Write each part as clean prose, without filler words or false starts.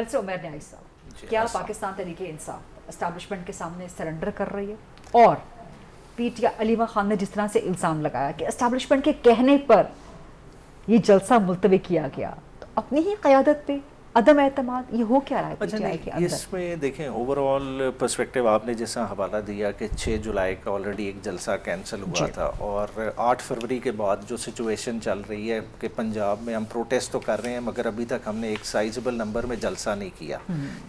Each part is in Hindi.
से उमर न्याई साहब, क्या पाकिस्तान तहरीक इंसाफ एस्टैब्लिशमेंट के सामने सरेंडर कर रही है? और पीटीआई अलीमा खान ने जिस तरह से इल्ज़ाम लगाया कि एस्टैब्लिशमेंट के कहने पर ये जलसा मुलतवी किया गया, तो अपनी ही क़यादत पे अदम एतमाद, ये हो क्या रहा है पीटीआई के अंदर? इसमें देखें ओवरऑल पर्सपेक्टिव आपने जैसा हवाला दिया कि 6 जुलाई का ऑलरेडी एक जलसा कैंसिल हुआ था, और 8 फरवरी के बाद जो सिचुएशन चल रही है कि पंजाब में हम प्रोटेस्ट तो कर रहे हैं मगर अभी तक हमने एक साइजेबल नंबर में जलसा नहीं किया,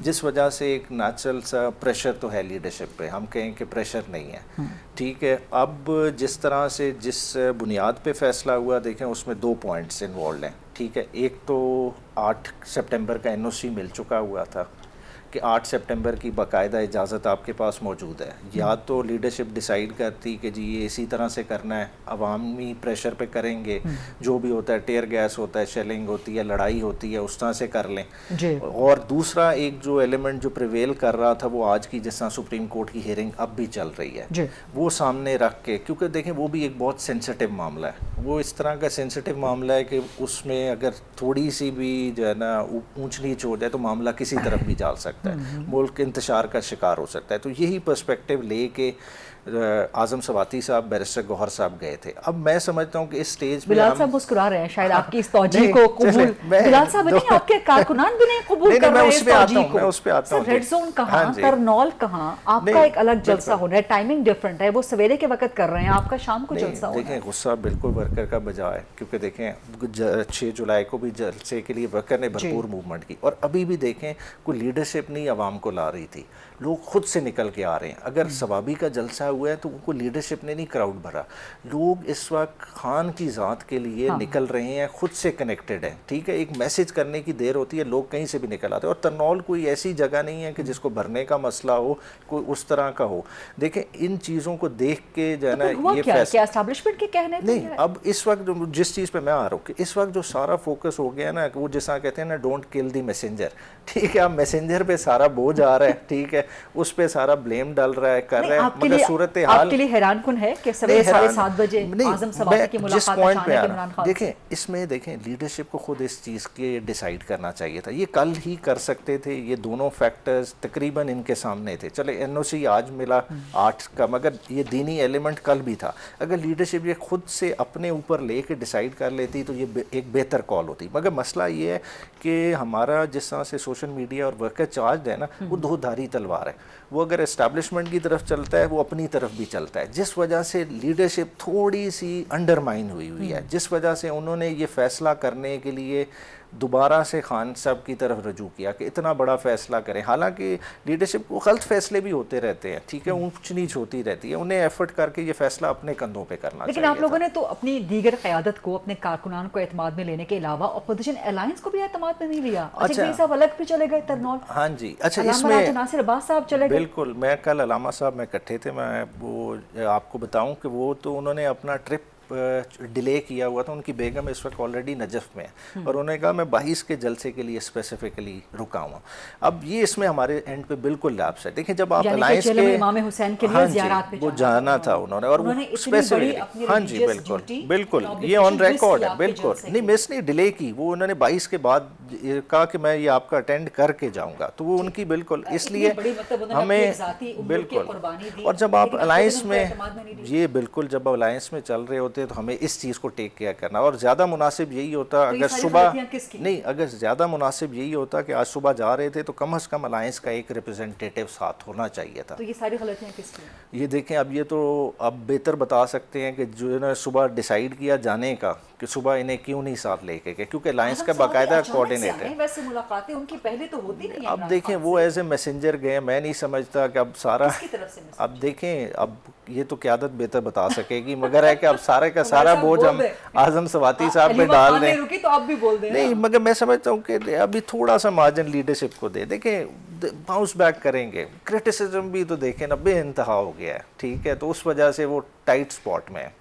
जिस वजह से एक नेचुरल सा प्रेशर तो है लीडरशिप पे, हम कहें कि प्रेशर नहीं है। ठीक है, अब जिस तरह से जिस बुनियाद पे फैसला हुआ, देखें उसमें 2 पॉइंट्स इन्वॉल्व हैं। ठीक है, एक तो 8 सितंबर का एनओसी मिल चुका हुआ था कि 8 सितंबर की बाकायदा इजाज़त आपके पास मौजूद है, या तो लीडरशिप डिसाइड करती कि जी ये इसी तरह से करना है, अवामी प्रेशर पे करेंगे, जो भी होता है टेयर गैस होता है, शेलिंग होती है, लड़ाई होती है, उस तरह से कर लें। और दूसरा एक जो एलिमेंट जो प्रिवेल कर रहा था वो आज की जिस तरह सुप्रीम कोर्ट की हियरिंग अब भी चल रही है वो सामने रख के, क्योंकि देखें वो भी एक बहुत सेंसिटिव मामला है, वो इस तरह का सेंसिटिव मामला है कि उसमें अगर थोड़ी सी भी जो है ना ऊंच नीच हो जाए तो मामला किसी तरफ भी जा सकता है, मुल्क इंतशार का शिकार हो सकता है। तो यही पर्सपेक्टिव लेके आज़म सवाती साहब, बैरिस्टर गौहर साहब गए थे। अब मैं समझता हूँ कि इस स्टेज पे बिलाल साहब मुस्कुरा रहे हैं, शायद आपकी इस तौजीह को कबूल, बिलाल साहब नहीं आपके कारकुनान भी नहीं कबूल कर रहे हैं इस तौजीह को। मैं उस पे आता हूँ। रेड जोन कहाँ, तरनौल कहाँ, आपका एक अलग जलसा हो रहा है, टाइमिंग डिफरेंट है, वो सवेरे के वक्त कर रहे हैं, आपका शाम को जलसा हो रहा है। देखें गुस्सा बिल्कुल वर्कर का बजा है, क्योंकि देखें 6 जुलाई को भी जलसे के लिए वर्कर ने भरपूर मूवमेंट की, और अभी भी देखें कोई लीडरशिप नहीं आवाम को ला रही थी, लोग खुद से निकल के आ रहे हैं। अगर सवाबी का जलसा हुआ है तो उनको लीडरशिप ने नहीं क्राउड भरा, लोग इस वक्त खान की ज़ात के लिए निकल रहे हैं, खुद से कनेक्टेड हैं। ठीक है, एक मैसेज करने की देर होती है, लोग कहीं से भी निकल आते हैं, और तरनौल कोई ऐसी जगह नहीं है कि जिसको भरने का मसला हो, कोई उस तरह का हो। देखें इन चीज़ों को देख के जो है ना ये फैसला एस्टैब्लिशमेंट के कहने नहीं, अब इस वक्त जिस चीज़ पे मैं आ रहा हूँ कि इस वक्त जो सारा फोकस हो गया ना, वो जैसा कहते हैं ना डोंट किल दी मैसेंजर। ठीक है, अब मैसेंजर पे सारा बोझ आ रहा है, ठीक है, उस पे सारा ब्लेम डाल रहा है, कर रहा है, मगर सूरत हाल आपके लिए हैरान कुन है कि सवेरे 7:30 बजे आज़म सवाती की मुलाकात अचानक इमरान खान। देखें इसमें देखें लीडरशिप को खुद इस चीज़ के डिसाइड करना चाहिए था, ये कल ही कर सकते थे, ये दोनों फैक्टर्स तकरीबन इनके सामने थे। चले एनओसी आज मिला 8 का, मगर ये दीनी एलिमेंट कल भी था। अगर लीडरशिप ये खुद से अपने ऊपर लेके डिसाइड कर लेती तो ये एक बेहतर कॉल होती, मगर मसला ये है कि हमारा जिस तरह से सोशल मीडिया और वर्कर चार्ज है ना, वो दो धारी तलवार है, वो अगर एस्टैब्लिशमेंट की तरफ चलता है वो अपनी तरफ भी चलता है, जिस वजह से लीडरशिप थोड़ी सी अंडरमाइन हुई है, जिस वजह से उन्होंने ये फैसला करने के लिए दोबारा से खान साहब की तरफ रजू किया कि इतना बड़ा फैसला करें। हालांकि लीडरशिप को गलत फैसले भी होते रहते हैं, ठीक है, ऊंच नीच होती रहती है, उन्हें एफर्ट करके ये फैसला अपने कंधों पे करना चाहिए। लेकिन आप लोगों ने तो अपनी दीगर क़यादत को, अपने कारकुनान को एतमाद में लेने के अलावा अपोजिशन अलायंस को भी एतमाद में नहीं लिया। अच्छा साहब अलग भी चले गए तरनौल। हाँ जी, अच्छा इसमें नासिर अब्बास साहब चले गए। बिल्कुल, मैं कल अलामा साहब में इकट्ठे थे, मैं वो आपको बताऊं कि वो तो उन्होंने अपना ट्रिप डिले किया हुआ था, उनकी बेगम इस वक्त ऑलरेडी नजफ़ में है, और उन्होंने कहा मैं 22 के जलसे के लिए स्पेसिफिकली रुका हुआ। अब ये इसमें हमारे एंड पे बिल्कुल लैप्स है। देखिए जब आप अलायंस के इमाम हुसैन के लिए ज़ियारत पे वो जाना था उन्होंने, और वो स्पेसिफिकली, हाँ जी बिल्कुल बिल्कुल, ये ऑन रिकॉर्ड है, बिल्कुल नहीं मिस नहीं, डिले की, वो उन्होंने 22 के बाद कहा कि मैं ये आपका अटेंड करके जाऊँगा, तो वो उनकी बिल्कुल, इसलिए हमें बिल्कुल, और जब आप अलायंस में ये बिल्कुल जब अलायंस में चल रहे होते तो हमें इस चीज़ को टेक केयर करना, और ज़्यादा मुनासिब यही होता अगर सुबह नहीं, अगर ज़्यादा मुनासिब यही होता कि आज सुबह जा रहे थे तो कम अज़ कम अलायंस का एक रिप्रेजेंटेटिव साथ होना चाहिए था। तो ये सारी गलतियाँ किसकी? ये देखें, अब ये तो अब बेहतर बता सकते हैं कि जो है ना सुबह डिसाइड किया जाने का कि सुबह इन्हें क्यों नहीं साथ लेके गए, क्योंकि अलायंस का बाकायदा कोऑर्डिनेट है। वैसे मुलाकातें उनकी पहले तो होती नहीं है। अब देखें वो एज ए मैसेंजर गए, मैं नहीं समझता कि अब सारा, अब देखें अब ये तो क़यादत बेहतर बता सकेगी, मगर है कि अब सारे का सारा बोझ हम आज़म सवाती साहब पे डाल दें तो आप भी बोल दें नहीं, मगर मैं समझता हूँ कि अभी थोड़ा सा मार्जिन लीडरशिप को दे, देखें बाउंस बैक करेंगे, क्रिटिसिज्म भी तो देखें ना बेइंतहा हो गया है, ठीक है, तो उस वजह से वो टाइट स्पॉट में है।